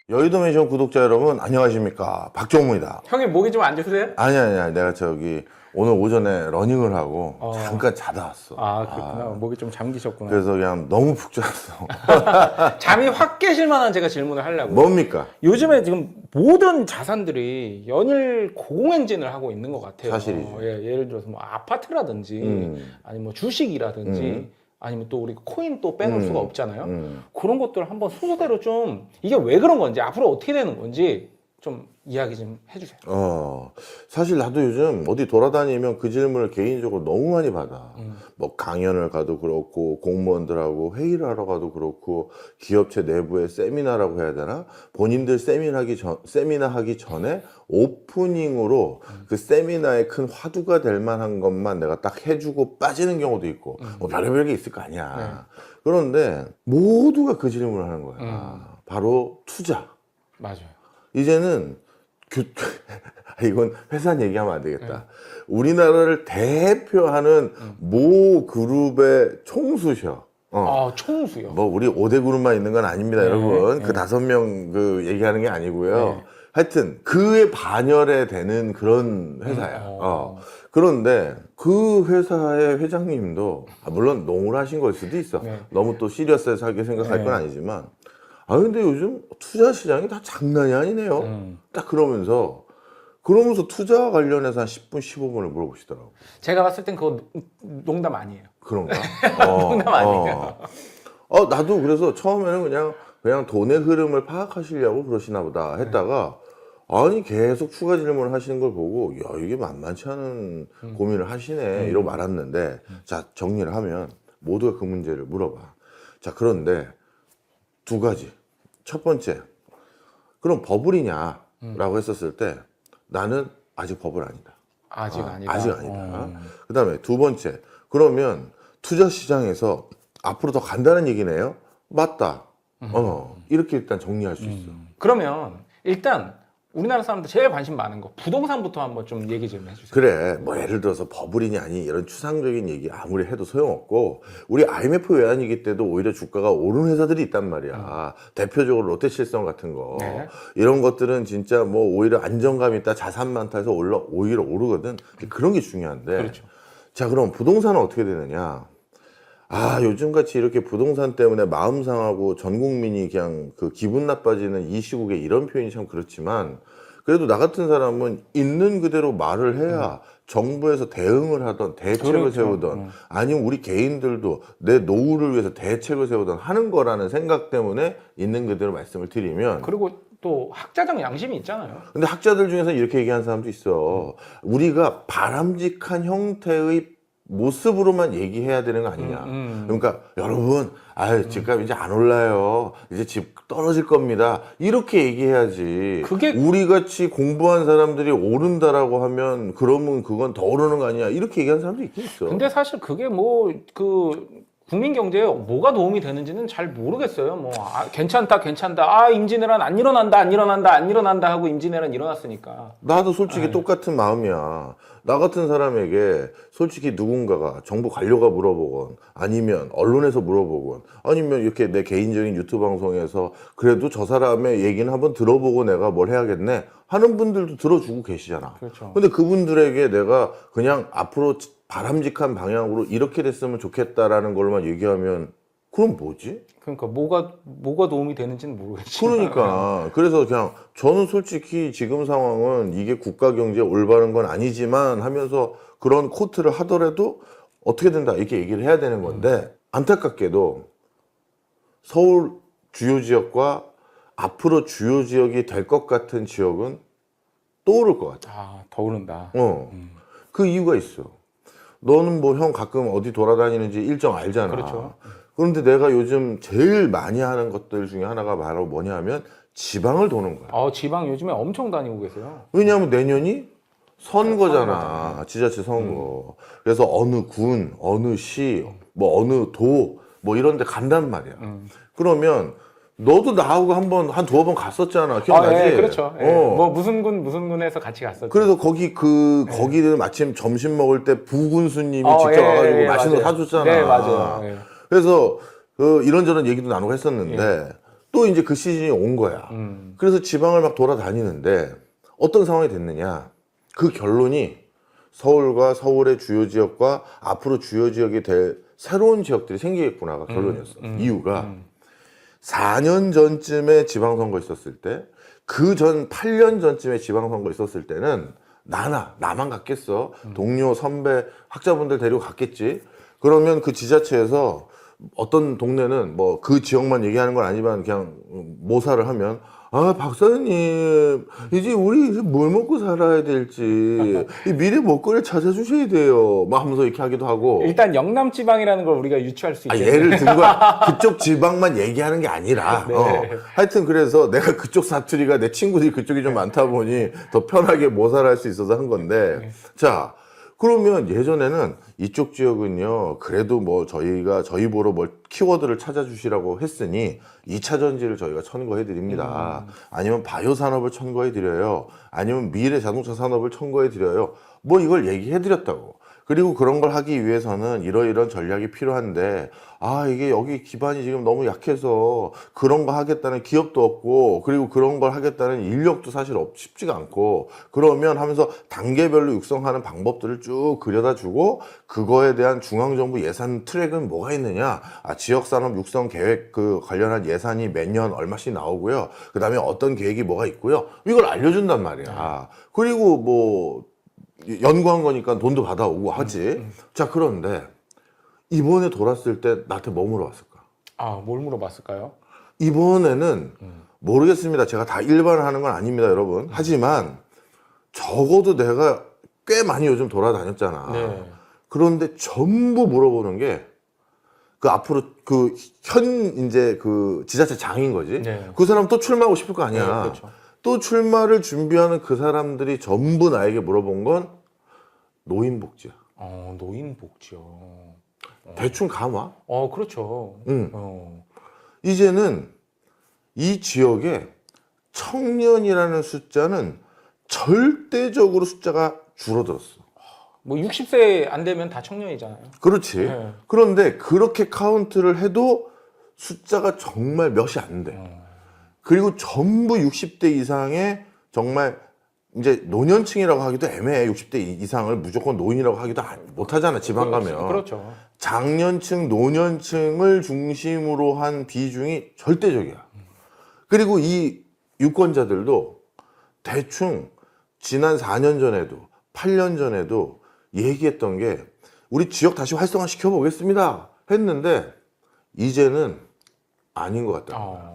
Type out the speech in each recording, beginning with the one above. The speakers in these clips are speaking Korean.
여의도 맨션 구독자 여러분 안녕하십니까, 박종무입니다. 형님 목이 좀 안 좋으세요? 아니야 내가 오늘 오전에 러닝을 하고 잠깐 자다 왔어. 아 그렇구나. 목이 좀 잠기셨구나. 그래서 그냥 너무 푹 잤어. 잠이 확 깨실 만한 제가 질문을 하려고요. 뭡니까? 요즘에 지금 모든 자산들이 연일 고공행진을 하고 있는 것 같아요. 사실이죠. 예를 들어서 뭐 아파트라든지 아니면 뭐 주식이라든지 아니면 또 우리 코인 또 빼놓을 수가 없잖아요. 그런 것들 한번 순서대로 좀 이게 왜 그런 건지 앞으로 어떻게 되는 건지 좀 이야기 좀 해주세요. 사실 나도 요즘 어디 돌아다니면 그 질문을 개인적으로 너무 많이 받아. 뭐 강연을 가도 그렇고 공무원들하고 회의를 하러 가도 그렇고 기업체 내부의 세미나라고 해야 되나? 본인들 세미나 하기 전에 오프닝으로 그 세미나에 큰 화두가 될 만한 것만 내가 딱 해주고 빠지는 경우도 있고 뭐 별의별 게 있을 거 아니야. 그런데 모두가 그 질문을 하는 거야. 바로 투자. 맞아요. 이제는 이건 회사 얘기하면 안 되겠다. 우리나라를 대표하는 모 그룹의 총수셔. 총수요. 뭐 우리 5대 그룹만 있는 건 아닙니다, 여러분. 그 5명 그 얘기하는 게 아니고요. 하여튼 그의 반열에 되는 그런 회사야. 그런데 그 회사의 회장님도 물론 농을 하신 걸 수도 있어. 너무 또 시리어스하게 생각할 건 아니지만 근데 요즘 투자 시장이 다 장난이 아니네요. 딱 그러면서 투자와 관련해서 한 10분, 15분을 물어보시더라고. 제가 봤을 땐 그거 농담 아니에요. 그런가? 농담 아니에요. 나도 그래서 처음에는 그냥 돈의 흐름을 파악하시려고 그러시나 보다 했다가 아니 계속 추가 질문을 하시는 걸 보고 야 이게 만만치 않은 고민을 하시네 이러고 말았는데 자 정리를 하면 모두가 그 문제를 물어봐. 자 그런데 두 가지. 첫 번째, 그럼 버블이냐? 라고 했었을 때 나는 아직 버블 아니다. 아직 아니다. 아직 아니다. 그 다음에 두 번째, 그러면 투자 시장에서 앞으로 더 간다는 얘기네요? 맞다. 이렇게 일단 정리할 수 있어. 그러면 일단 우리나라 사람들 제일 관심 많은 거 부동산부터 한번 좀 얘기 좀 해주세요. 그래, 뭐 예를 들어서 버블이냐 아니 이런 추상적인 얘기 아무리 해도 소용없고 우리 IMF 외환위기 때도 오히려 주가가 오른 회사들이 있단 말이야. 대표적으로 롯데실성 같은 거 이런 것들은 진짜 뭐 오히려 안정감 있다 자산 많다 해서 오히려 오르거든. 그런 게 중요한데 그렇죠. 자 그럼 부동산은 어떻게 되느냐. 요즘같이 이렇게 부동산 때문에 마음 상하고 전 국민이 그냥 그 기분 나빠지는 이 시국에 이런 표현이 참 그렇지만 그래도 나 같은 사람은 있는 그대로 말을 해야 정부에서 대응을 하던 대책을 세우던 아니면 우리 개인들도 내 노후를 위해서 대책을 세우던 하는 거라는 생각 때문에 있는 그대로 말씀을 드리면 그리고 또 학자적 양심이 있잖아요. 근데 학자들 중에서 이렇게 얘기하는 사람도 있어. 우리가 바람직한 형태의 모습으로만 얘기해야 되는 거 아니냐. 그러니까 여러분 집값 이제 안 올라요. 이제 집 떨어질 겁니다. 이렇게 얘기해야지. 우리 같이 공부한 사람들이 오른다라고 하면 그러면 그건 더 오르는 거 아니야. 이렇게 얘기하는 사람도 있긴 있어. 근데 사실 그게 뭐 국민 경제에 뭐가 도움이 되는지는 잘 모르겠어요. 뭐 괜찮다 임진왜란 안 일어난다 하고 임진왜란 일어났으니까. 나도 솔직히 똑같은 마음이야. 나 같은 사람에게 솔직히 누군가가 정부 관료가 물어보건 아니면 언론에서 물어보건 아니면 이렇게 내 개인적인 유튜브 방송에서 그래도 저 사람의 얘기는 한번 들어보고 내가 뭘 해야겠네 하는 분들도 들어주고 계시잖아. 그렇죠. 근데 그분들에게 내가 그냥 앞으로 바람직한 방향으로 이렇게 됐으면 좋겠다라는 걸로만 얘기하면 그럼 뭐지? 그러니까 뭐가 도움이 되는지는 모르겠지만. 그러니까 그래서 그냥 저는 솔직히 지금 상황은 이게 국가 경제에 올바른 건 아니지만 하면서 그런 코트를 하더라도 어떻게 된다 이렇게 얘기를 해야 되는 건데 안타깝게도 서울 주요 지역과 앞으로 주요 지역이 될 것 같은 지역은 또 오를 것 같아. 더 오른다. 그 이유가 있어. 너는 뭐 형 가끔 어디 돌아다니는지 일정 알잖아. 그렇죠. 그런데 내가 요즘 제일 많이 하는 것들 중에 하나가 바로 뭐냐면 지방을 도는 거야. 지방 요즘에 엄청 다니고 계세요. 왜냐하면 내년이 선거잖아. 지자체 선거. 그래서 어느 군, 어느 시, 뭐 어느 도, 뭐 이런 데 간단 말이야. 그러면 너도 나하고 한 두어 번 갔었잖아. 기억나지? 그렇죠. 뭐 무슨 군에서 같이 갔었죠. 그래서 거기를 마침 점심 먹을 때 부군수님이 직접 와가지고 맛있는 거 사줬잖아. 네, 맞아요. 그래서 이런저런 얘기도 나누고 했었는데 또 이제 그 시즌이 온 거야. 그래서 지방을 막 돌아다니는데 어떤 상황이 됐느냐. 그 결론이 서울과 서울의 주요 지역과 앞으로 주요 지역이 될 새로운 지역들이 생기겠구나가 결론이었어. 이유가 4년 전쯤에 지방선거 있었을 때, 그 전 8년 전쯤에 지방선거 있었을 때는 나만 갔겠어. 동료, 선배, 학자분들 데리고 갔겠지. 그러면 그 지자체에서 어떤 동네는 뭐 그 지역만 얘기하는 건 아니지만 그냥 모사를 하면 아, 박사님, 이제 우리 뭘 먹고 살아야 될지, 이 미래 먹거리를 찾아주셔야 돼요. 막 하면서 이렇게 하기도 하고. 일단 영남 지방이라는 걸 우리가 유추할 수 있겠네. 예를 든 거야. 그쪽 지방만 얘기하는 게 아니라. 네. 하여튼 그래서 내가 그쪽 사투리가 내 친구들이 그쪽이 좀 많다 보니 더 편하게 모사를 할 수 있어서 한 건데. 자, 그러면 예전에는 이쪽 지역은요, 그래도 뭐 저희 보러 뭘 키워드를 찾아주시라고 했으니 2차 전지를 저희가 청구해 드립니다. 아니면 바이오 산업을 청구해 드려요. 아니면 미래 자동차 산업을 청구해 드려요. 뭐 이걸 얘기해 드렸다고. 그리고 그런 걸 하기 위해서는 이러이런 전략이 필요한데, 아, 이게 여기 기반이 지금 너무 약해서 그런 거 하겠다는 기업도 없고, 그리고 그런 걸 하겠다는 인력도 사실 쉽지가 않고, 그러면 하면서 단계별로 육성하는 방법들을 쭉 그려다 주고, 그거에 대한 중앙정부 예산 트랙은 뭐가 있느냐? 아, 지역산업 육성 계획 그 관련한 예산이 매년 얼마씩 나오고요. 그 다음에 어떤 계획이 뭐가 있고요. 이걸 알려준단 말이야. 그리고 뭐, 연구한 거니까 돈도 받아오고 하지. 자, 그런데 이번에 돌았을 때 나한테 뭐 물어봤을까? 아, 뭘 물어봤을까요? 이번에는 모르겠습니다. 제가 다 일반을 하는 건 아닙니다, 여러분. 하지만 적어도 내가 꽤 많이 요즘 돌아다녔잖아. 네. 그런데 전부 물어보는 게 그 앞으로 이제 그 지자체 장인 거지. 네. 그 사람 또 출마하고 싶을 거 아니야. 네, 그렇죠. 또 출마를 준비하는 그 사람들이 전부 나에게 물어본 건 노인복지야. 노인복지요. 대충 감아. 그렇죠. 응. 어. 이제는 이 지역에 청년이라는 숫자는 절대적으로 숫자가 줄어들었어. 뭐 60세 안 되면 다 청년이잖아요. 그렇지. 네. 그런데 그렇게 카운트를 해도 숫자가 정말 몇이 안 돼. 그리고 전부 60대 이상의 정말 이제 노년층이라고 하기도 애매해. 60대 이상을 무조건 노인이라고 하기도 못하잖아, 지방 가면. 그렇죠. 장년층, 노년층을 중심으로 한 비중이 절대적이야. 그리고 이 유권자들도 대충 지난 4년 전에도 8년 전에도 얘기했던 게 우리 지역 다시 활성화 시켜보겠습니다 했는데 이제는 아닌 것 같다.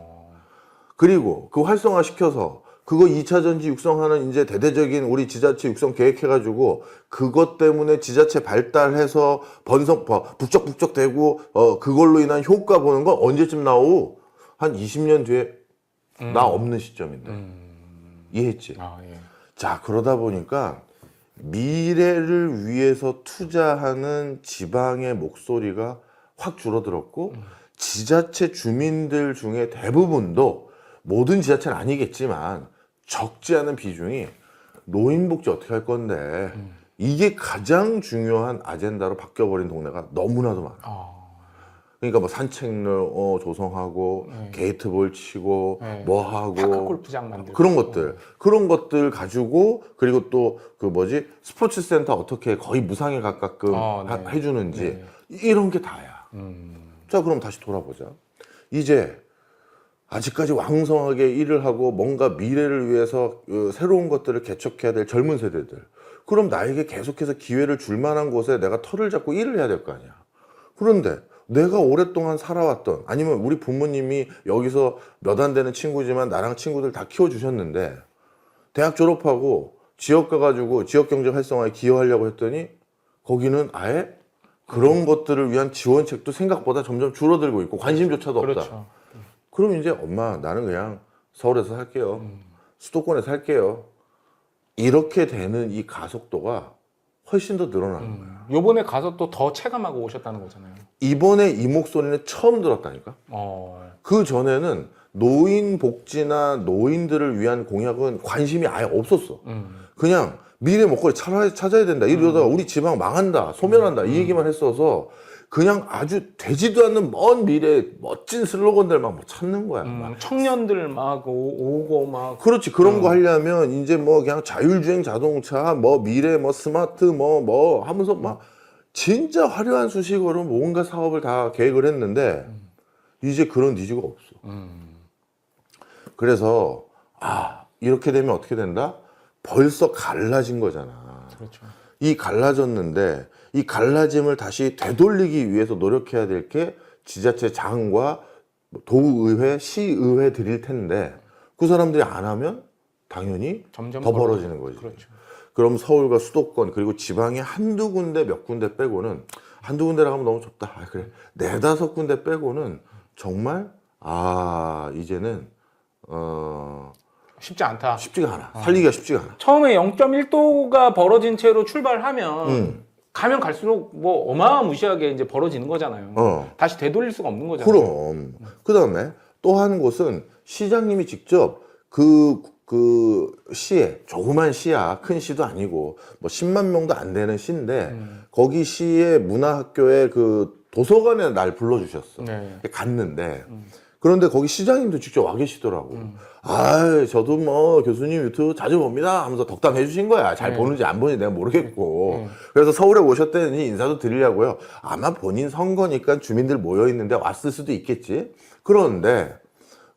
그리고 그 활성화 시켜서 그거 2차 전지 육성하는 이제 대대적인 우리 지자체 육성 계획해가지고 그것 때문에 지자체 발달해서 북적북적 되고 그걸로 인한 효과 보는 건 언제쯤 나오고 한 20년 뒤에 나 없는 시점인데 이해했지? 예. 자, 그러다 보니까 미래를 위해서 투자하는 지방의 목소리가 확 줄어들었고 지자체 주민들 중에 대부분도 모든 지자체는 아니겠지만 적지 않은 비중이 노인복지 어떻게 할 건데 이게 가장 중요한 아젠다로 바뀌어버린 동네가 너무나도 많아. 그러니까 뭐 산책로 조성하고 게이트볼 치고 뭐 하고 파크 골프장 만들고 그런 것들 가지고 그리고 또 그 뭐지 스포츠 센터 어떻게 거의 무상에 가깝게 해주는지 이런 게 다야. 자, 그럼 다시 돌아보자. 이제 아직까지 왕성하게 일을 하고 뭔가 미래를 위해서 새로운 것들을 개척해야 될 젊은 세대들. 그럼 나에게 계속해서 기회를 줄 만한 곳에 내가 털을 잡고 일을 해야 될 거 아니야. 그런데 내가 오랫동안 살아왔던 아니면 우리 부모님이 여기서 몇 안 되는 친구지만 나랑 친구들 다 키워주셨는데 대학 졸업하고 지역 가가지고 지역 경제 활성화에 기여하려고 했더니 거기는 아예 그런 것들을 위한 지원책도 생각보다 점점 줄어들고 있고 관심조차도 없다. 그렇죠. 그럼 이제 엄마 나는 그냥 서울에서 살게요. 수도권에서 살게요. 이렇게 되는 이 가속도가 훨씬 더 늘어나는 거야. 요번에 가서 또 더 체감하고 오셨다는 거잖아요. 이번에 이 목소리는 처음 들었다니까. 그 전에는 노인 복지나 노인들을 위한 공약은 관심이 아예 없었어. 그냥 미래 먹거리 찾아야 된다. 이러다가 우리 지방 망한다, 소멸한다 이 얘기만 했어서 그냥 아주 되지도 않는 먼 미래에 멋진 슬로건들만 뭐 찾는 거야. 막. 청년들 막 오고 막. 그렇지. 그런 거 하려면 이제 뭐 그냥 자율주행 자동차, 뭐 미래, 뭐 스마트, 뭐 하면서 막 진짜 화려한 수식어로 뭔가 사업을 다 계획을 했는데 이제 그런 니즈가 없어. 그래서 이렇게 되면 어떻게 된다? 벌써 갈라진 거잖아. 그렇죠. 이 갈라졌는데 이 갈라짐을 다시 되돌리기 위해서 노력해야 될 게 지자체 장과 도의회, 시의회들일 텐데 그 사람들이 안 하면 당연히 점점 더 벌어지는 거지. 그렇죠. 그럼 서울과 수도권 그리고 지방의 한두 군데 몇 군데 빼고는 한두 군데라고 하면 너무 좁다. 그래. 네다섯 군데 빼고는 정말 이제는 쉽지 않다. 쉽지가 않아. 살리기가 쉽지가 않아. 처음에 0.1도가 벌어진 채로 출발하면 가면 갈수록 뭐 어마무시하게 이제 벌어지는 거잖아요. 다시 되돌릴 수가 없는 거잖아요. 그럼. 그 다음에 또 한 곳은 시장님이 직접 그 시에, 조그만 시야, 큰 시도 아니고, 뭐 10만 명도 안 되는 시인데, 거기 시의 문화학교에 그 도서관에 날 불러주셨어. 네. 갔는데, 그런데 거기 시장님도 직접 와 계시더라고. 저도 뭐 교수님 유튜브 자주 봅니다 하면서 덕담해 주신 거야. 잘 보는지 안 보는지 내가 모르겠고. 그래서 서울에 오셨다니 인사도 드리려고요. 아마 본인 선거니까 주민들 모여 있는데 왔을 수도 있겠지. 그런데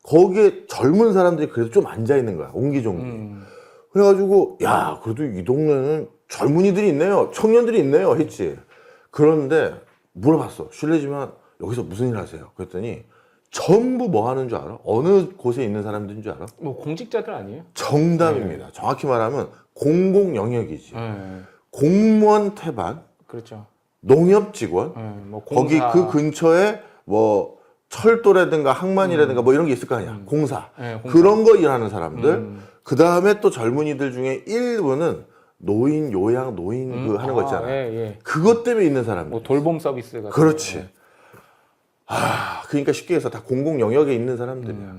거기에 젊은 사람들이 그래도 좀 앉아 있는 거야. 옹기종기. 그래가지고 그래도 이 동네는 젊은이들이 있네요. 청년들이 있네요. 했지. 그런데 물어봤어. 실례지만 여기서 무슨 일 하세요? 그랬더니 전부 뭐 하는 줄 알아? 어느 곳에 있는 사람들인 줄 알아? 뭐 공직자들 아니에요? 정답입니다. 정확히 말하면 공공 영역이지. 공무원 태반, 그렇죠. 농협 직원, 뭐 거기 공사. 그 근처에 뭐 철도라든가 항만이라든가 뭐 이런 게 있을 거 아니야. 공사. 그런 거 일하는 사람들. 그 다음에 또 젊은이들 중에 일부는 노인 요양 노인 그 하는 거 있잖아. 그것 때문에 있는 사람들. 뭐 돌봄 서비스 같은 그렇지. 그러니까 쉽게 해서 다 공공 영역에 있는 사람들이야.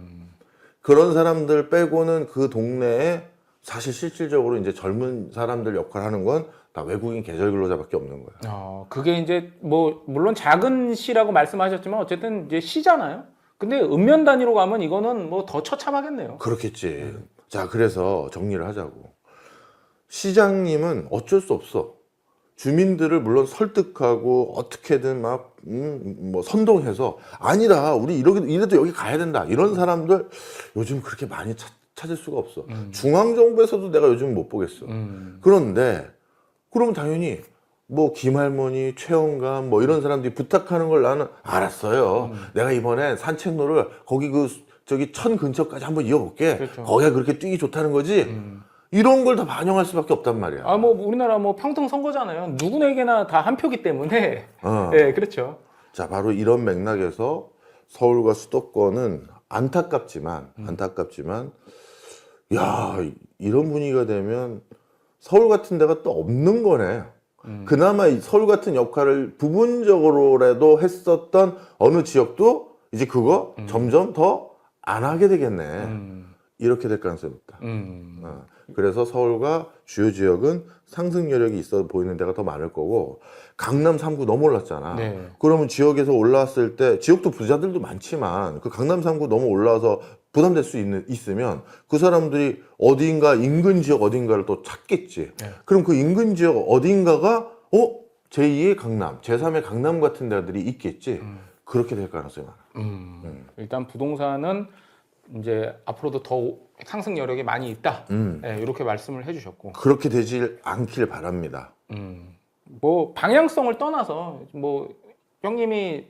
그런 사람들 빼고는 그 동네에 사실 실질적으로 이제 젊은 사람들 역할을 하는 건 다 외국인 계절 근로자밖에 없는 거야. 그게 이제 뭐 물론 작은 시라고 말씀하셨지만 어쨌든 이제 시잖아요. 근데 읍면 단위로 가면 이거는 뭐 더 처참하겠네요. 그렇겠지. 자, 그래서 정리를 하자고. 시장님은 어쩔 수 없어. 주민들을 물론 설득하고 어떻게든 막 뭐 선동해서 아니라 우리 이래도 여기 가야 된다 이런 사람들 요즘 그렇게 많이 찾을 수가 없어. 중앙정부에서도 내가 요즘 못 보겠어. 그런데 그러면 당연히 뭐 김할머니, 최영감 뭐 이런 사람들이 부탁하는 걸 나는 알았어요. 내가 이번엔 산책로를 거기 저기 천 근처까지 한번 이어볼게. 그렇죠. 거기가 그렇게 뛰기 좋다는 거지. 이런 걸 다 반영할 수밖에 없단 말이야. 뭐 우리나라 뭐 평등 선거잖아요. 누구에게나 다 한 표기 때문에. 네, 그렇죠. 자, 바로 이런 맥락에서 서울과 수도권은 안타깝지만 이런 분위기가 되면 서울 같은 데가 또 없는 거네. 그나마 이 서울 같은 역할을 부분적으로라도 했었던 어느 지역도 이제 그거 점점 더 안 하게 되겠네. 이렇게 될 가능성이 높다. 그래서 서울과 주요 지역은 상승 여력이 있어 보이는 데가 더 많을 거고 강남 3구 너무 올랐잖아. 네. 그러면 지역에서 올라왔을 때 지역도 부자들도 많지만 그 강남 3구 너무 올라와서 부담될 수 있으면 그 사람들이 어딘가 인근 지역 어딘가를 또 찾겠지. 그럼 그 인근 지역 어딘가가 제2의 강남, 제3의 강남 같은 데들이 있겠지. 그렇게 될 가능성이 많아. 일단 부동산은 이제 앞으로도 더 상승 여력이 많이 있다. 네, 이렇게 말씀을 해주셨고. 그렇게 되지 않길 바랍니다. 뭐 방향성을 떠나서 뭐 형님이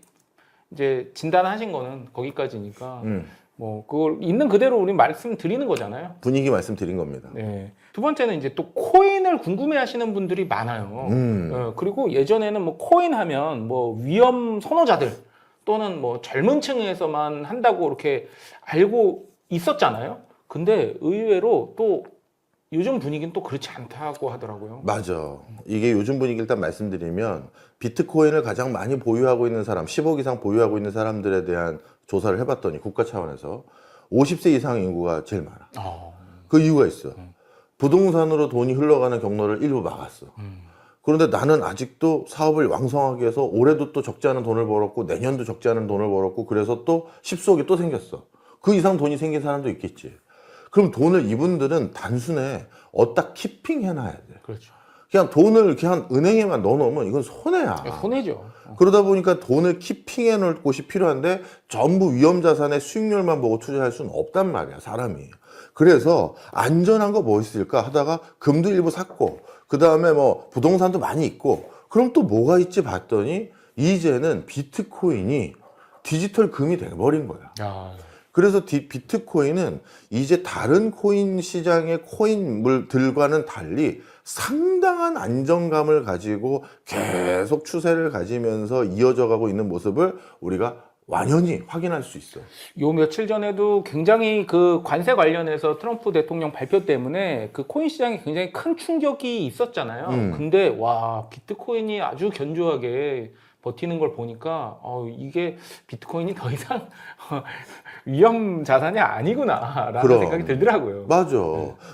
이제 진단하신 거는 거기까지니까 뭐 그걸 있는 그대로 우리 말씀드리는 거잖아요. 분위기 말씀드린 겁니다. 네. 두 번째는 이제 또 코인을 궁금해하시는 분들이 많아요. 그리고 예전에는 뭐 코인 하면 뭐 위험 선호자들 또는 뭐 젊은 층에서만 한다고 이렇게 알고 있었잖아요. 근데 의외로 또 요즘 분위기는 또 그렇지 않다고 하더라고요. 맞아. 이게 요즘 분위기 일단 말씀드리면 비트코인을 가장 많이 보유하고 있는 사람, 10억 이상 보유하고 있는 사람들에 대한 조사를 해봤더니 국가 차원에서 50세 이상 인구가 제일 많아. 그 이유가 있어. 부동산으로 돈이 흘러가는 경로를 일부 막았어. 그런데 나는 아직도 사업을 왕성하게 해서 올해도 또 적지 않은 돈을 벌었고 내년도 적지 않은 돈을 벌었고 그래서 또 10수억이 또 생겼어. 그 이상 돈이 생긴 사람도 있겠지. 그럼 돈을 이분들은 단순에 어디다 키핑 해놔야 돼. 그렇죠. 그냥 돈을 그냥 은행에만 넣어놓으면 이건 손해야. 손해죠. 그러다 보니까 돈을 키핑해 놓을 곳이 필요한데 전부 위험자산의 수익률만 보고 투자할 수는 없단 말이야, 사람이. 그래서 안전한 거 뭐 있을까 하다가 금도 일부 샀고 그 다음에 뭐 부동산도 많이 있고 그럼 또 뭐가 있지 봤더니 이제는 비트코인이 디지털 금이 돼버린 거야. 그래서 비트코인은 이제 다른 코인 시장의 코인물들과는 달리 상당한 안정감을 가지고 계속 추세를 가지면서 이어져 가고 있는 모습을 우리가 완연히 확인할 수 있어요. 요 며칠 전에도 굉장히 그 관세 관련해서 트럼프 대통령 발표 때문에 그 코인 시장에 굉장히 큰 충격이 있었잖아요. 근데 와, 비트코인이 아주 견조하게 버티는 걸 보니까 이게 비트코인이 더 이상 위험 자산이 아니구나라는 그럼. 생각이 들더라고요. 맞아.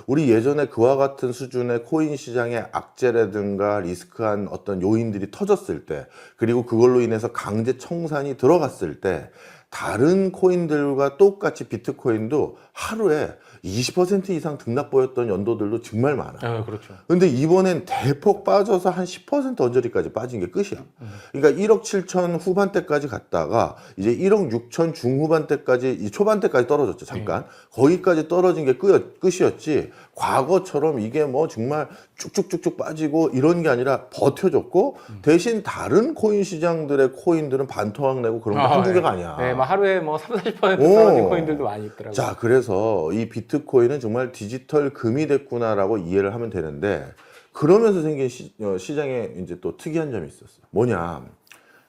우리 예전에 그와 같은 수준의 코인 시장의 악재라든가 리스크한 어떤 요인들이 터졌을 때, 그리고 그걸로 인해서 강제 청산이 들어갔을 때, 다른 코인들과 똑같이 비트코인도 하루에 20% 이상 등락 보였던 연도들도 정말 많아. 그렇죠. 근데 이번엔 대폭 빠져서 한 10% 언저리까지 빠진 게 끝이야. 그러니까 1억 7천 후반대까지 갔다가 이제 1억 6천 중후반대까지, 이 초반대까지 떨어졌죠, 잠깐. 거기까지 떨어진 게 끝이었지. 과거처럼 이게 뭐 정말 쭉쭉쭉쭉 빠지고 이런 게 아니라 버텨줬고, 대신 다른 코인 시장들의 코인들은 반토막 내고 그런 거 한두 개가 아니야. 네, 막 하루에 뭐 30, 40% 떨어진 코인들도 많이 있더라고요. 자, 그래서 이 비트코인은 정말 디지털 금이 됐구나라고 이해를 하면 되는데, 그러면서 생긴 시장에 이제 또 특이한 점이 있었어요. 뭐냐.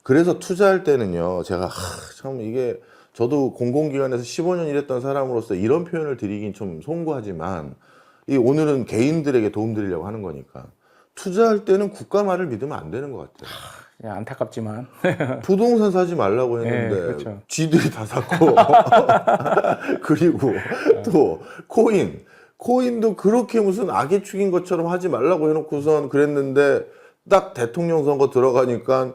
그래서 투자할 때는요, 제가 참 이게 저도 공공기관에서 15년 일했던 사람으로서 이런 표현을 드리긴 좀 송구하지만, 오늘은 개인들에게 도움 드리려고 하는 거니까, 투자할 때는 국가 말을 믿으면 안 되는 것 같아요. 그냥 안타깝지만 부동산 사지 말라고 했는데 그렇죠. 쥐들이 다 샀고 그리고 또 코인도 그렇게 무슨 악의 축인 것처럼 하지 말라고 해놓고선 그랬는데 딱 대통령 선거 들어가니까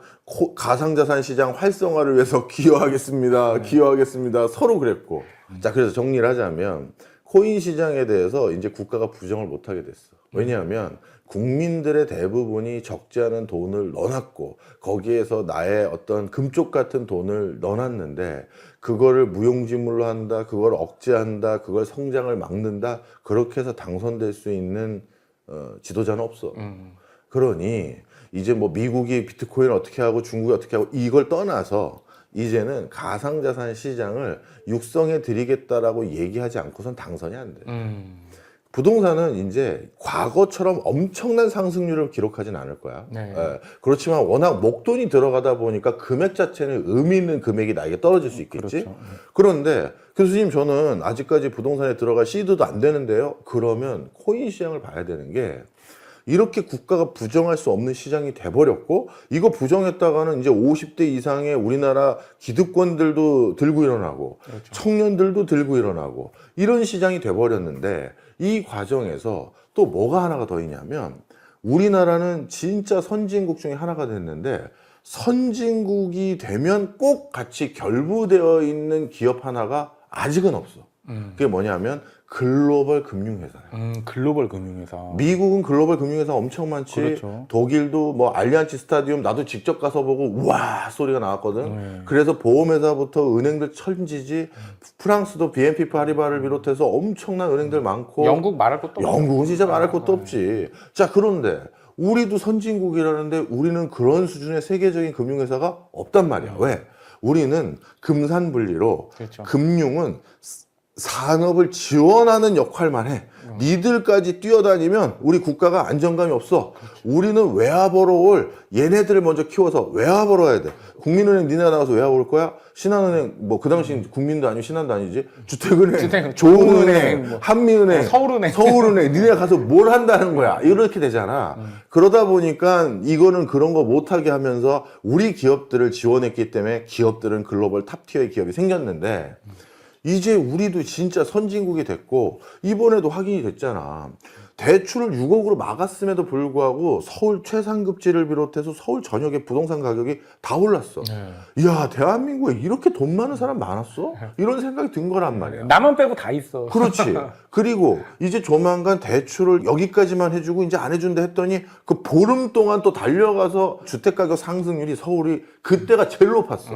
가상자산 시장 활성화를 위해서 기여하겠습니다 서로 그랬고. 자, 그래서 정리를 하자면 코인 시장에 대해서 이제 국가가 부정을 못하게 됐어. 왜냐하면 국민들의 대부분이 적지 않은 돈을 넣어놨고 거기에서 나의 어떤 금쪽 같은 돈을 넣어놨는데 그거를 무용지물로 한다, 그걸 억제한다, 그걸 성장을 막는다, 그렇게 해서 당선될 수 있는 지도자는 없어. 그러니 이제 뭐 미국이 비트코인을 어떻게 하고 중국이 어떻게 하고 이걸 떠나서 이제는 가상자산 시장을 육성해 드리겠다라고 얘기하지 않고선 당선이 안 돼. 부동산은 이제 과거처럼 엄청난 상승률을 기록하진 않을 거야. 네. 그렇지만 워낙 목돈이 들어가다 보니까 금액 자체는 의미 있는 금액이 나에게 떨어질 수 있겠지. 그렇죠. 그런데 교수님, 저는 아직까지 부동산에 들어갈 시드도 안 되는데요. 그러면 코인 시장을 봐야 되는 게, 이렇게 국가가 부정할 수 없는 시장이 돼버렸고, 이거 부정했다가는 이제 50대 이상의 우리나라 기득권들도 들고 일어나고, 그렇죠. 청년들도 들고 일어나고, 이런 시장이 돼버렸는데, 이 과정에서 또 뭐가 하나가 더 있냐면, 우리나라는 진짜 선진국 중에 하나가 됐는데, 선진국이 되면 꼭 같이 결부되어 있는 기업 하나가 아직은 없어. 그게 뭐냐면 글로벌 금융회사야. 글로벌 금융회사. 미국은 글로벌 금융회사 엄청 많지. 그렇죠. 독일도 뭐 알리안츠 스타디움 나도 직접 가서 보고 우와 소리가 나왔거든. 그래서 보험회사부터 은행들 천지지. 프랑스도 BNP 파리바를 비롯해서 엄청난 은행들 많고. 영국 말할 것도 없고. 영국은 진짜 말할 것도 없지. 자, 그런데 우리도 선진국이라는데 우리는 그런 수준의 세계적인 금융회사가 없단 말이야. 왜? 우리는 금산분리로 그렇죠. 금융은 산업을 지원하는 역할만 해. 니들까지 뛰어다니면 우리 국가가 안정감이 없어. 우리는 외화보러 올 얘네들을 먼저 키워서 외화보러 해야 돼. 국민은행 니네 나가서 외화 볼 거야? 신한은행 뭐 그 당시 국민도 아니고 신한도 아니지. 주택은행, 좋은은행, 뭐, 한미은행, 서울은행 니네 가서 뭘 한다는 거야. 이렇게 되잖아. 그러다 보니까 이거는 그런 거 못하게 하면서 우리 기업들을 지원했기 때문에 기업들은 글로벌 탑티어의 기업이 생겼는데, 이제 우리도 진짜 선진국이 됐고 이번에도 확인이 됐잖아. 대출을 6억으로 막았음에도 불구하고 서울 최상급지를 비롯해서 서울 전역의 부동산 가격이 다 올랐어. 이야, 대한민국에 이렇게 돈 많은 사람 많았어? 이런 생각이 든 거란 말이야. 나만 빼고 다 있어. 그렇지. 그리고 이제 조만간 대출을 여기까지만 해주고 이제 안 해준다 했더니 그 보름 동안 또 달려가서 주택가격 상승률이 서울이 그때가 제일 높았어.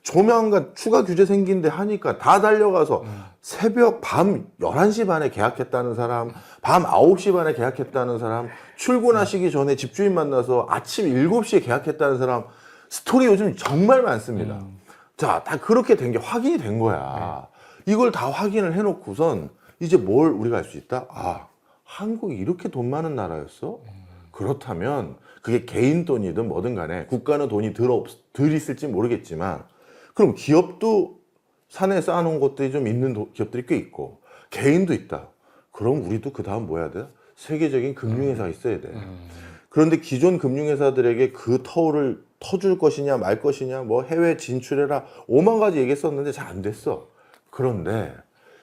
조만간 추가 규제 생긴데 하니까 다 달려가서 새벽 밤 11시 반에 계약했다는 사람, 밤 9시 반에 계약했다는 사람, 출근하시기 전에 집주인 만나서 아침 7시에 계약했다는 사람, 스토리 요즘 정말 많습니다. 자, 다 그렇게 된 게 확인이 된 거야. 이걸 다 확인을 해놓고선 이제 뭘 우리가 알 수 있다? 아, 한국이 이렇게 돈 많은 나라였어? 그렇다면 그게 개인 돈이든 뭐든 간에 국가는 돈이 덜 있을지 모르겠지만 그럼 기업도 산에 쌓아놓은 것들이 좀 있는 기업들이 꽤 있고 개인도 있다. 그럼 우리도 그 다음 뭐 해야 돼? 세계적인 금융회사가 있어야 돼. 그런데 기존 금융회사들에게 그 터를 터줄 것이냐 말 것이냐 뭐 해외 진출해라 5만 가지 얘기했었는데 잘 안 됐어. 그런데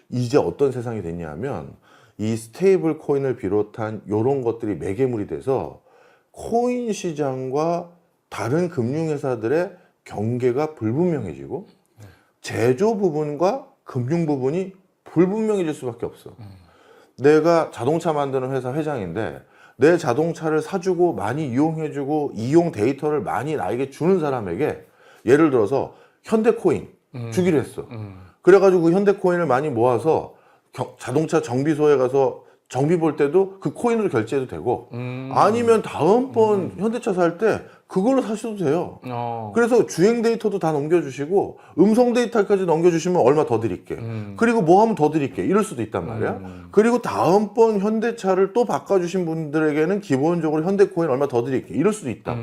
이제 어떤 세상이 됐냐면 이 스테이블 코인을 비롯한 이런 것들이 매개물이 돼서 코인 시장과 다른 금융회사들의 경계가 불분명해지고 제조 부분과 금융 부분이 불분명해질 수밖에 없어. 내가 자동차 만드는 회사 회장인데 내 자동차를 사주고 많이 이용해주고 이용 데이터를 많이 나에게 주는 사람에게 예를 들어서 현대코인 주기로 했어. 그래가지고 그 현대코인을 많이 모아서 자동차 정비소에 가서 정비 볼 때도 그 코인으로 결제해도 되고 아니면 다음번 현대차 살 때 그걸로 사셔도 돼요. 그래서 주행 데이터도 다 넘겨주시고 음성 데이터까지 넘겨주시면 얼마 더 드릴게. 그리고 뭐 하면 더 드릴게. 이럴 수도 있단 말이야. 그리고 다음번 현대차를 또 바꿔주신 분들에게는 기본적으로 현대코인 얼마 더 드릴게. 이럴 수도 있다고.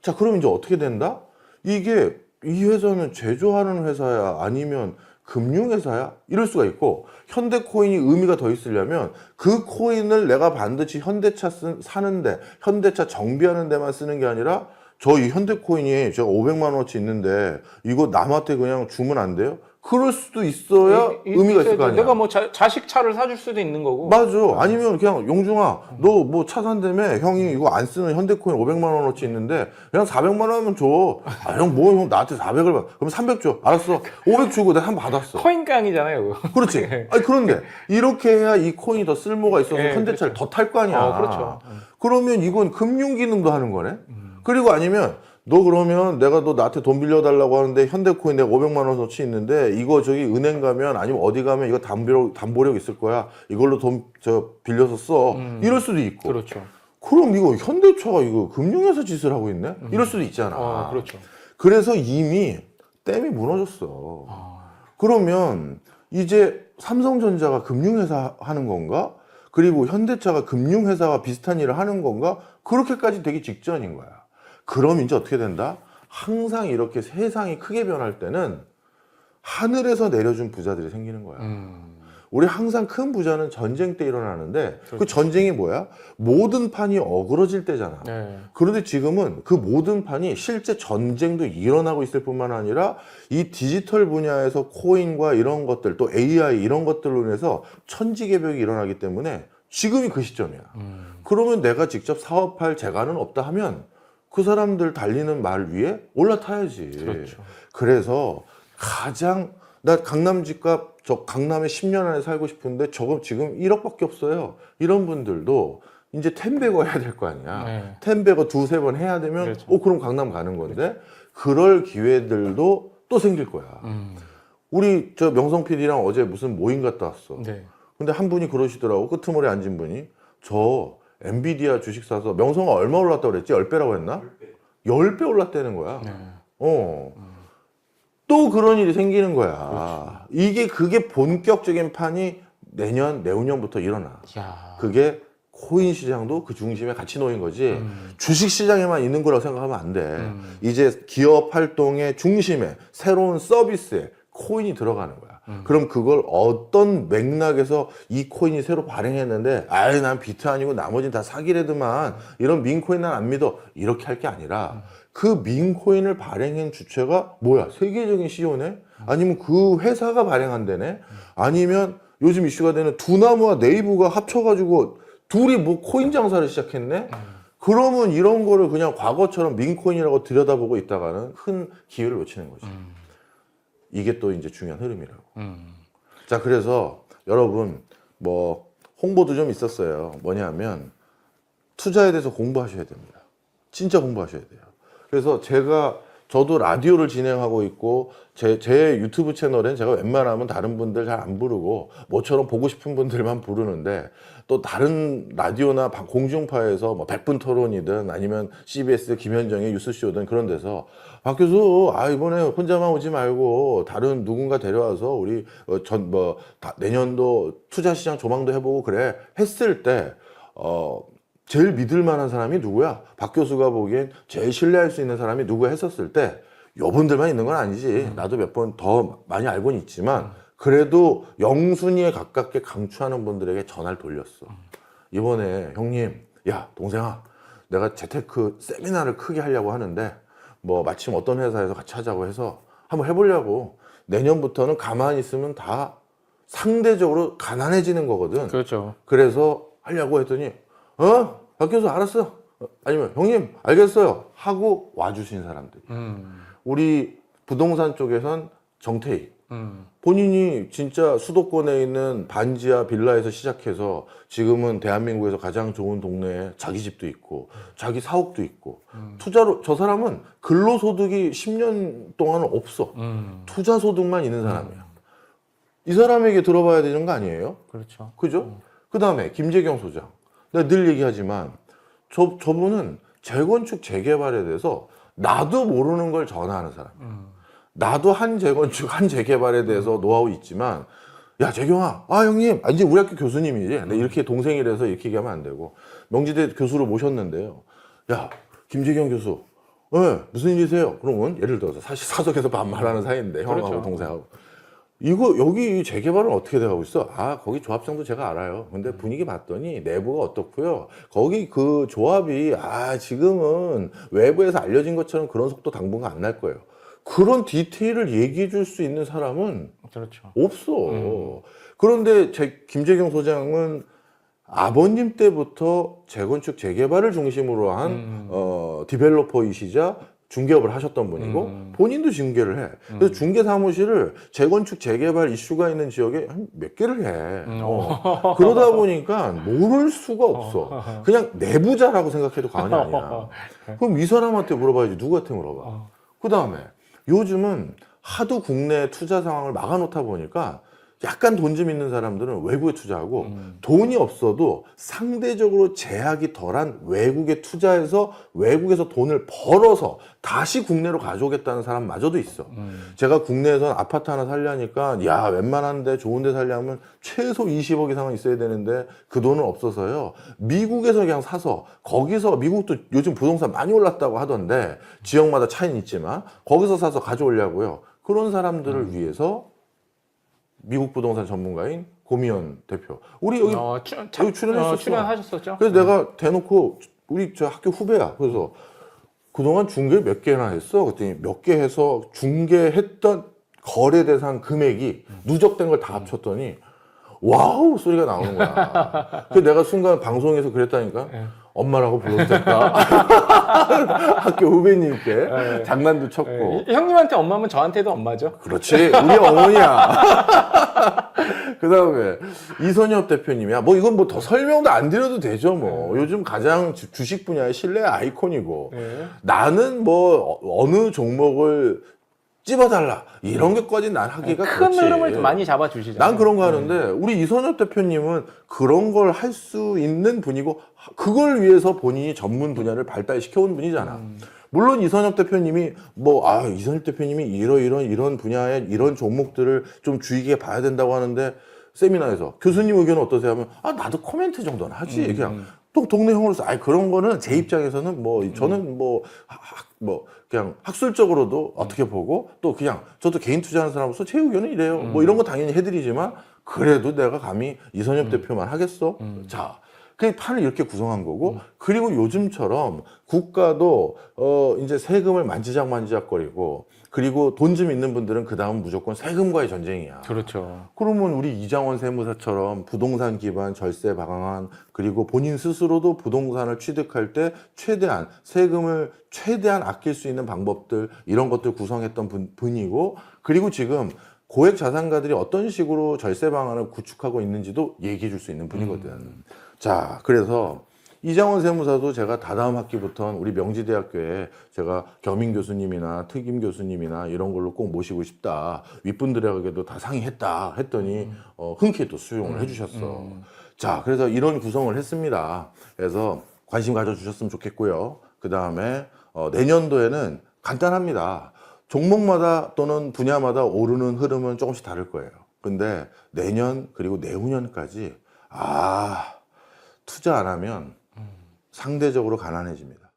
자, 그럼 이제 어떻게 된다? 이게 이 회사는 제조하는 회사야 아니면 금융회사야? 이럴 수가 있고 현대코인이 의미가 더 있으려면 그 코인을 내가 반드시 현대차 사는데 현대차 정비하는 데만 쓰는 게 아니라 저 이 현대코인이 제가 500만 원어치 있는데 이거 남한테 그냥 주면 안 돼요? 그럴 수도 있어야 의미가 있을 거 아니야. 내가 뭐 자식 차를 사줄 수도 있는 거고. 맞아. 아니면 그냥 용중아 너 뭐 차 산다며 형이 이거 안 쓰는 현대코인 500만 원어치 있는데 그냥 400만 원만 줘. 아, 형 뭐 형 나한테 400을 받. 그럼 300 줘. 알았어. 500 주고 내가 한 번 받았어. 코인깡이잖아요. 그거. 그렇지. 아니 그런데 이렇게 해야 이 코인이 더 쓸모가 있어서 현대차를 더 탈 거 아니야. 그렇죠. 그러면 이건 금융 기능도 하는 거네. 그리고 아니면 너 그러면 내가 너 나한테 돈 빌려달라고 하는데 현대코인 내가 500만 원어치 있는데 이거 저기 은행 가면 아니면 어디 가면 이거 담보력 있을 거야. 이걸로 돈 빌려서 써. 이럴 수도 있고. 그렇죠. 그럼 이거 현대차가 이거 금융회사 짓을 하고 있네? 이럴 수도 있잖아. 그렇죠. 그래서 이미 댐이 무너졌어. 그러면 이제 삼성전자가 금융회사 하는 건가? 그리고 현대차가 금융회사와 비슷한 일을 하는 건가? 그렇게까지 되기 직전인 거야. 그럼 이제 어떻게 된다? 항상 이렇게 세상이 크게 변할 때는 하늘에서 내려준 부자들이 생기는 거야. 우리 항상 큰 부자는 전쟁 때 일어나는데 그렇죠. 그 전쟁이 뭐야? 모든 판이 어그러질 때잖아. 그런데 지금은 그 모든 판이 실제 전쟁도 일어나고 있을 뿐만 아니라 이 디지털 분야에서 코인과 이런 것들 또 AI 이런 것들로 인해서 천지개벽이 일어나기 때문에 지금이 그 시점이야. 그러면 내가 직접 사업할 재간은 없다 하면 그 사람들 달리는 말 위에 올라타야지. 그렇죠. 그래서 가장 나 강남 집값 저 강남에 10년 안에 살고 싶은데 저거 지금 1억밖에 없어요. 이런 분들도 이제 텐베거 해야 될 거 아니야. 텐베거 두세 번 해야 되면 그렇죠. 그럼 강남 가는 건데 그럴 기회들도 또 생길 거야. 우리 저 명성 PD랑 어제 무슨 모임 갔다 왔어. 근데 한 분이 그러시더라고. 끄트머리 앉은 분이 저 엔비디아 주식 사서 명성아 얼마 올랐다고 그랬지? 10배라고 했나? 10배 올랐다는 거야. 또 그런 일이 생기는 거야. 그렇죠. 그게 본격적인 판이 내후년부터 일어나. 그게 코인 시장도 그 중심에 같이 놓인 거지. 주식 시장에만 있는 거라고 생각하면 안 돼. 이제 기업 활동의 중심에 새로운 서비스에 코인이 들어가는 거야. 그럼 그걸 어떤 맥락에서 이 코인이 새로 발행했는데 아이 난 비트 아니고 나머지는 다 사기래더만 이런 민코인 난 안 믿어 이렇게 할 게 아니라 그 민코인을 발행한 주체가 뭐야? 세계적인 CEO네? 아니면 그 회사가 발행한 데네? 아니면 요즘 이슈가 되는 두나무와 네이버가 합쳐가지고 둘이 뭐 코인 장사를 시작했네? 그러면 이런 거를 그냥 과거처럼 민코인이라고 들여다보고 있다가는 큰 기회를 놓치는 거지. 이게 또 이제 중요한 흐름이라고. 자, 그래서 여러분 뭐 홍보도 좀 있었어요. 뭐냐면 투자에 대해서 공부하셔야 됩니다. 진짜 공부하셔야 돼요. 그래서 저도 라디오를 진행하고 있고 제 유튜브 채널엔 제가 웬만하면 다른 분들 잘 안 부르고 모처럼 보고 싶은 분들만 부르는데 또 다른 라디오나 공중파에서 뭐 100분 토론이든 아니면 CBS 김현정의 뉴스쇼든 그런 데서 박 교수 이번에 혼자만 오지 말고 다른 누군가 데려와서 우리 내년도 투자 시장 조망도 해보고 그래 했을 때 제일 믿을 만한 사람이 누구야? 박 교수가 보기엔 제일 신뢰할 수 있는 사람이 누구야 했었을 때 여분들만 있는 건 아니지. 나도 몇 번 더 많이 알고는 있지만 그래도 영순위에 가깝게 강추하는 분들에게 전화를 돌렸어. 이번에 형님, 야 동생아, 내가 재테크 세미나를 크게 하려고 하는데 뭐 마침 어떤 회사에서 같이 하자고 해서 한번 해보려고. 내년부터는 가만히 있으면 다 상대적으로 가난해지는 거거든. 그렇죠. 그래서 하려고 했더니 박 교수 알았어. 아니면 형님 알겠어요 하고 와주신 사람들. 우리 부동산 쪽에선 정태희 본인이 진짜 수도권에 있는 반지하 빌라에서 시작해서 지금은 대한민국에서 가장 좋은 동네에 자기 집도 있고 자기 사옥도 있고 투자로 저 사람은 근로소득이 10년 동안은 없어. 투자소득만 있는 사람이야. 이 사람에게 들어봐야 되는 거 아니에요? 그렇죠. 그죠? 그 다음에 김재경 소장. 내가 늘 얘기하지만 저분은 재건축 재개발에 대해서 나도 모르는 걸 전하는 사람. 나도 한 재건축 한 재개발에 대해서 노하우 있지만 야 재경아, 형님, 이제 우리 학교 교수님이지. 근데 이렇게 동생이라서 이렇게 얘기하면 안 되고 명지대 교수를 모셨는데요. 야 김재경 교수, 무슨 일이세요? 그러면 예를 들어서 사실 사석에서 반말하는 사이인데 형하고 그렇죠. 동생하고. 이거 여기 재개발은 어떻게 돼가고 있어? 거기 조합장도 제가 알아요. 근데 분위기 봤더니 내부가 어떻고요? 거기 그 조합이 지금은 외부에서 알려진 것처럼 그런 속도 당분간 안 날 거예요. 그런 디테일을 얘기해 줄 수 있는 사람은 그렇죠. 없어. 그런데 김재경 소장은 아버님 때부터 재건축 재개발을 중심으로 한 디벨로퍼이시자 중개업을 하셨던 분이고 본인도 중개를 해. 그래서 중개 사무실을 재건축 재개발 이슈가 있는 지역에 한 몇 개를 해. 그러다 보니까 모를 수가 없어. 그냥 내부자라고 생각해도 과언이 아니야. 그럼 이 사람한테 물어봐야지 누구한테 물어봐. 그 다음에 요즘은 하도 국내 투자 상황을 막아놓다 보니까 약간 돈 좀 있는 사람들은 외국에 투자하고 돈이 없어도 상대적으로 제약이 덜한 외국에 투자해서 외국에서 돈을 벌어서 다시 국내로 가져오겠다는 사람마저도 있어. 제가 국내에선 아파트 하나 살려니까 야 웬만한데 좋은 데 살려면 최소 20억 이상은 있어야 되는데 그 돈은 없어서요. 미국에서 그냥 사서 거기서 미국도 요즘 부동산 많이 올랐다고 하던데 지역마다 차이는 있지만 거기서 사서 가져오려고요. 그런 사람들을 위해서 미국 부동산 전문가인 고미연 대표. 우리 여기 출연했었어. 출연하셨었죠. 그래서 내가 대놓고 우리 저 학교 후배야. 그래서 그동안 중개 몇 개나 했어? 그랬더니 몇 개 해서 중개했던 거래 대상 금액이 누적된 걸 다 합쳤더니 와우 소리가 나오는 거야. 그래서 내가 순간 방송에서 그랬다니까. 엄마라고 불러도 될까? 학교 후배님께 장난도 쳤고. 형님한테 엄마면 저한테도 엄마죠. 그렇지, 우리 어머니야. 그 다음에 이선엽 대표님이야. 뭐 이건 뭐 더 설명도 안 드려도 되죠. 뭐 요즘 가장 주식 분야의 신뢰 아이콘이고. 나는 뭐 어느 종목을 찝어달라 이런 것까지 난 하기가 큰 그렇지. 흐름을 좀 많이 잡아주시잖아요. 난 그런 거 하는데 우리 이선엽 대표님은 그런 걸 할 수 있는 분이고 그걸 위해서 본인이 전문 분야를 발달시켜온 분이잖아. 물론 이선엽 대표님이 이선엽 대표님이 이런 분야의 이런 종목들을 좀 주의 깊게 봐야 된다고 하는데 세미나에서 교수님 의견은 어떠세요? 하면 나도 코멘트 정도는 하지. 그냥 또 동네 형으로서 그런 거는 제 입장에서는 저는 그냥 학술적으로도 어떻게 보고 또 그냥 저도 개인 투자하는 사람으로서 제 의견은 이래요. 뭐 이런 거 당연히 해드리지만 그래도 내가 감히 이선엽 대표만 하겠어? 자, 그 판을 이렇게 구성한 거고, 그리고 요즘처럼 국가도 이제 세금을 만지작만지작거리고, 그리고 돈 좀 있는 분들은 그 다음 무조건 세금과의 전쟁이야. 그렇죠. 그러면 우리 이장원 세무사처럼 부동산 기반 절세 방안, 그리고 본인 스스로도 부동산을 취득할 때 최대한 세금을 최대한 아낄 수 있는 방법들, 이런 것들 구성했던 분이고, 그리고 지금 고액 자산가들이 어떤 식으로 절세 방안을 구축하고 있는지도 얘기해 줄 수 있는 분이거든. 자, 그래서 이장원 세무사도 제가 다다음 학기부터는 우리 명지대학교에 제가 겸임 교수님이나 특임 교수님이나 이런 걸로 꼭 모시고 싶다. 윗분들에게도 다 상의했다. 했더니 흔쾌히 또 수용을 해주셨어. 자, 그래서 이런 구성을 했습니다. 그래서 관심 가져주셨으면 좋겠고요. 그 다음에 내년도에는 간단합니다. 종목마다 또는 분야마다 오르는 흐름은 조금씩 다를 거예요. 근데 내년 그리고 내후년까지 투자 안 하면 상대적으로 가난해집니다.